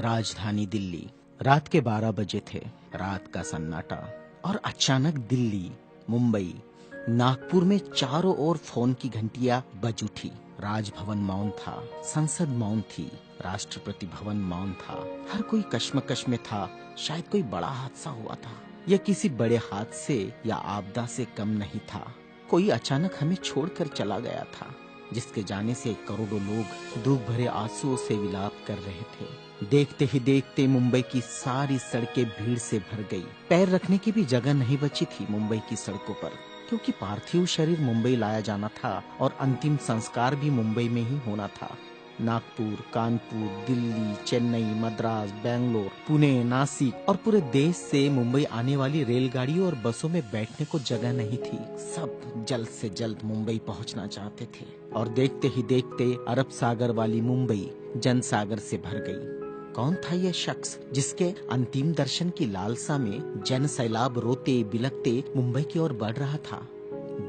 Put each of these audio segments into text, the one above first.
राजधानी दिल्ली। रात के 12 बजे थे। रात का सन्नाटा और अचानक दिल्ली, मुंबई, नागपुर में चारों ओर फोन की घंटियां बज उठी। राजभवन मौन था, संसद मौन थी, राष्ट्रपति भवन मौन था। हर कोई कश्मकश में था। शायद कोई बड़ा हादसा हुआ था। यह किसी बड़े हादसे या आपदा से कम नहीं था। कोई अचानक हमें छोड़कर चला गया था, जिसके जाने से करोड़ों लोग दुख भरे आंसुओं से विलाप कर रहे थे। देखते ही देखते मुंबई की सारी सड़कें भीड़ से भर गई। पैर रखने की भी जगह नहीं बची थी मुंबई की सड़कों पर, क्योंकि पार्थिव शरीर मुंबई लाया जाना था और अंतिम संस्कार भी मुंबई में ही होना था। नागपुर, कानपुर, दिल्ली, चेन्नई, मद्रास, बेंगलोर, पुणे, नासिक और पूरे देश से मुंबई आने वाली रेलगाड़ियों और बसों में बैठने को जगह नहीं थी। सब जल्द से जल्द मुंबई पहुंचना चाहते थे और देखते ही देखते अरब सागर वाली मुंबई जनसागर से भर गई। कौन था यह शख्स जिसके अंतिम दर्शन की लालसा में जन सैलाब रोते बिलखते मुंबई की ओर बढ़ रहा था?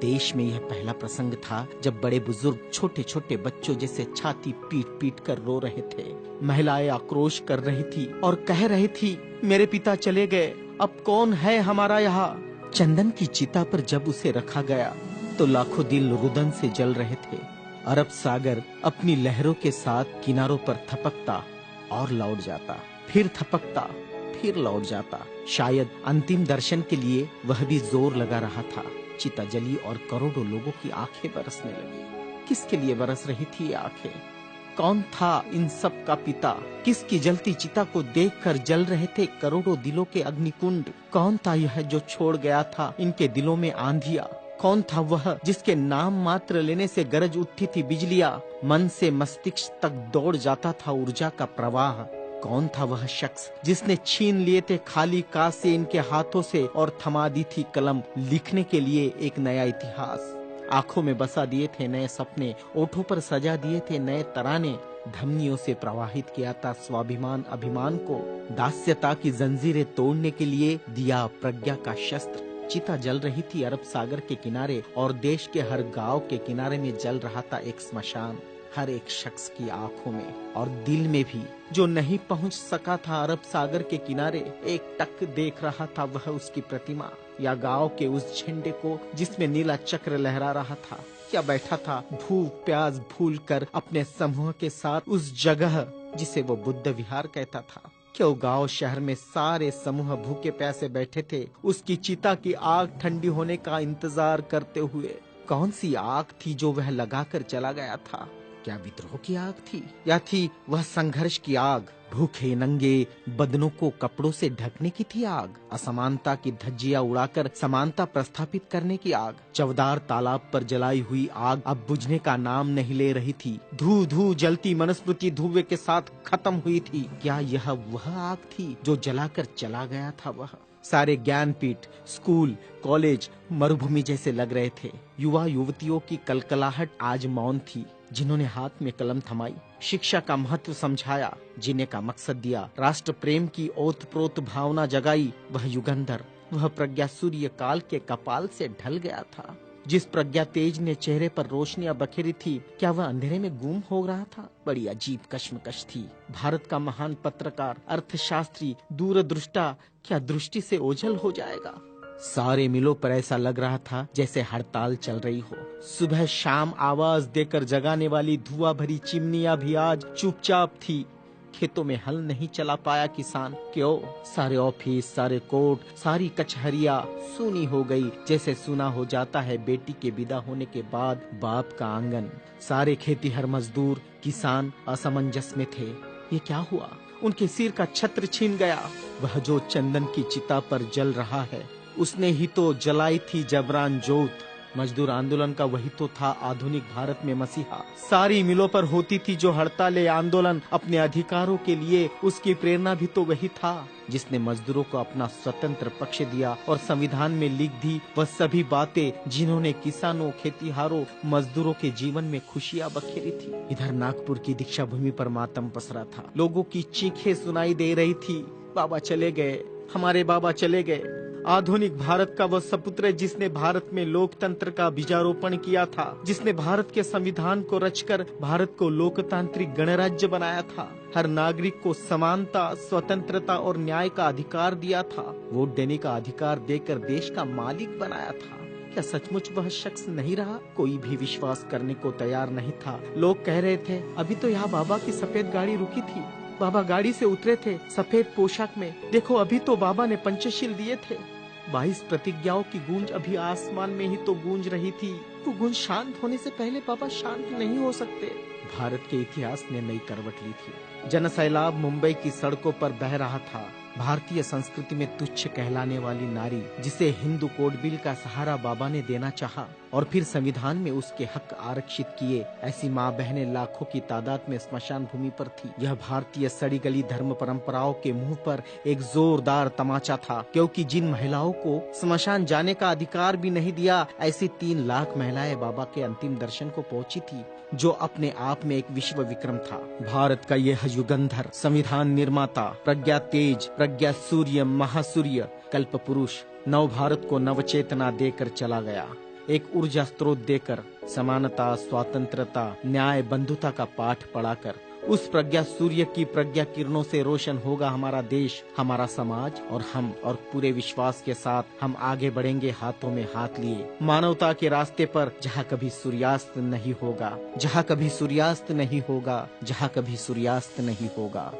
देश में यह पहला प्रसंग था जब बड़े बुजुर्ग छोटे छोटे बच्चों जैसे छाती पीट पीट कर रो रहे थे। महिलाएं आक्रोश कर रही थी और कह रही थी, मेरे पिता चले गए, अब कौन है हमारा यहाँ। चंदन की चिता पर जब उसे रखा गया तो लाखों दिल रुदन से जल रहे थे। अरब सागर अपनी लहरों के साथ किनारों पर थपकता और लौट जाता, फिर थपकता, फिर लौट जाता। शायद अंतिम दर्शन के लिए वह भी जोर लगा रहा था। चिता जली और करोड़ों लोगों की आंखें बरसने लगी। किसके लिए बरस रही थी ये आंखें? कौन था इन सब का पिता? किसकी जलती चिता को देखकर जल रहे थे करोड़ों दिलों के अग्निकुंड? कौन था यह जो छोड़ गया था इनके दिलों में आंधिया? कौन था वह जिसके नाम मात्र लेने से गरज उठती थी बिजलियां, मन से मस्तिष्क तक दौड़ जाता था ऊर्जा का प्रवाह? कौन था वह शख्स जिसने छीन लिए थे खाली कासे इनके हाथों से और थमा दी थी कलम लिखने के लिए एक नया इतिहास? आंखों में बसा दिए थे नए सपने, ओठों पर सजा दिए थे नए तराने, धमनियों से प्रवाहित किया था स्वाभिमान अभिमान को, दास्यता की जंजीरें तोड़ने के लिए दिया प्रज्ञा का शस्त्र। चिता जल रही थी अरब सागर के किनारे और देश के हर गांव के किनारे में जल रहा था एक स्मशान। हर एक शख्स की आंखों में और दिल में भी जो नहीं पहुंच सका था अरब सागर के किनारे, एक टक देख रहा था वह उसकी प्रतिमा या गांव के उस झंडे को जिसमें नीला चक्र लहरा रहा था। क्या बैठा था भूख प्यास भूल कर अपने समूह के साथ उस जगह जिसे वो बुद्ध विहार कहता था? क्यों गांव शहर में सारे समूह भूखे प्यासे बैठे थे उसकी चिता की आग ठंडी होने का इंतजार करते हुए? कौन सी आग थी जो वह लगाकर चला गया था? क्या विद्रोह की आग थी या थी वह संघर्ष की आग? भूखे नंगे बदनों को कपड़ों से ढकने की थी आग? असमानता की धज्जियां उड़ाकर समानता प्रस्थापित करने की आग? चवदार तालाब पर जलाई हुई आग अब बुझने का नाम नहीं ले रही थी। धू धू जलती मनुस्मृति धुएं के साथ खत्म हुई थी। क्या यह वह आग थी जो जलाकर चला गया था वह? सारे ज्ञानपीठ, स्कूल, कॉलेज मरुभूमि जैसे लग रहे थे। युवा युवतियों की कलकलाहट आज मौन थी। जिन्होंने हाथ में कलम थमाई, शिक्षा का महत्व समझाया, जीने का मकसद दिया, राष्ट्र प्रेम की ओतप्रोत भावना जगाई, वह युगंधर, वह प्रज्ञा सूर्य काल के कपाल से ढल गया था। जिस प्रज्ञा तेज ने चेहरे पर रोशनियां बखेरी थी, क्या वह अंधेरे में गुम हो रहा था? बड़ी अजीब कश्मकश थी। भारत का महान पत्रकार, अर्थशास्त्री, दूरदृष्टा क्या दृष्टि से ओझल हो जाएगा? सारे मिलों पर ऐसा लग रहा था जैसे हड़ताल चल रही हो। सुबह शाम आवाज देकर जगाने वाली धुआं भरी चिमनियां भी आज चुपचाप थी। खेतों में हल नहीं चला पाया किसान। क्यों? सारे ऑफिस, सारे कोर्ट, सारी कचहरियां सूनी हो गई, जैसे सुना हो जाता है बेटी के विदा होने के बाद बाप का आंगन। सारे खेतीहर मजदूर, किसान असमंजस में थे। ये क्या हुआ? उनके सिर का छत्र छीन गया। वह जो चंदन की चिता पर जल रहा है, उसने ही तो जलाई थी जबरान जोत। मजदूर आंदोलन का वही तो था आधुनिक भारत में मसीहा। सारी मिलों पर होती थी जो हड़तालें आंदोलन अपने अधिकारों के लिए, उसकी प्रेरणा भी तो वही था जिसने मजदूरों को अपना स्वतंत्र पक्ष दिया और संविधान में लिख दी वह सभी बातें जिन्होंने किसानों, खेतीहारों, मजदूरों के जीवन में खुशियां बखेरी थी। इधर नागपुर की दीक्षा भूमि पर मातम पसरा था। लोगों की चीखें सुनाई दे रही थी, बाबा चले गए, हमारे बाबा चले गए। आधुनिक भारत का वह सपुत्र है जिसने भारत में लोकतंत्र का बीजारोपण किया था, जिसने भारत के संविधान को रचकर भारत को लोकतांत्रिक गणराज्य बनाया था, हर नागरिक को समानता, स्वतंत्रता और न्याय का अधिकार दिया था, वोट देने का अधिकार देकर देश का मालिक बनाया था। क्या सचमुच वह शख्स नहीं रहा? कोई भी विश्वास करने को तैयार नहीं था। लोग कह रहे थे, अभी तो यहाँ बाबा की सफेद गाड़ी रुकी थी, बाबा गाड़ी से उतरे थे सफेद पोशाक में, देखो अभी तो बाबा ने पंचशील दिए थे। 22 प्रतिज्ञाओं की गूंज अभी आसमान में ही तो गूंज रही थी। वो गूंज शांत होने से पहले बाबा शांत नहीं हो सकते। भारत के इतिहास ने नई करवट ली थी। जनसैलाब मुंबई की सड़कों पर बह रहा था। भारतीय संस्कृति में तुच्छ कहलाने वाली नारी, जिसे हिंदू कोड बिल का सहारा बाबा ने देना चाहा और फिर संविधान में उसके हक आरक्षित किए, ऐसी माँ बहनें लाखों की तादाद में स्मशान भूमि पर थी। यह भारतीय सड़ी गली धर्म परंपराओं के मुंह पर एक जोरदार तमाचा था, क्योंकि जिन महिलाओं को स्मशान जाने का अधिकार भी नहीं दिया, ऐसी 3 लाख महिलाएं बाबा के अंतिम दर्शन को पहुंची थी, जो अपने आप में एक विश्व विक्रम था। भारत का यह युगंधर, संविधान निर्माता, प्रज्ञा तेज, प्रज्ञा सूर्य, महासूर्य, कल्प पुरुष नव भारत को नवचेतना देकर चला गया। एक ऊर्जा स्रोत देकर, समानता, स्वतंत्रता, न्याय, बंधुता का पाठ पढ़ाकर, उस प्रज्ञा सूर्य की प्रज्ञा किरणों से रोशन होगा हमारा देश, हमारा समाज और हम, और पूरे विश्वास के साथ हम आगे बढ़ेंगे हाथों में हाथ लिए, मानवता के रास्ते पर, जहाँ कभी सूर्यास्त नहीं होगा, जहाँ कभी सूर्यास्त नहीं होगा, जहाँ कभी सूर्यास्त नहीं होगा।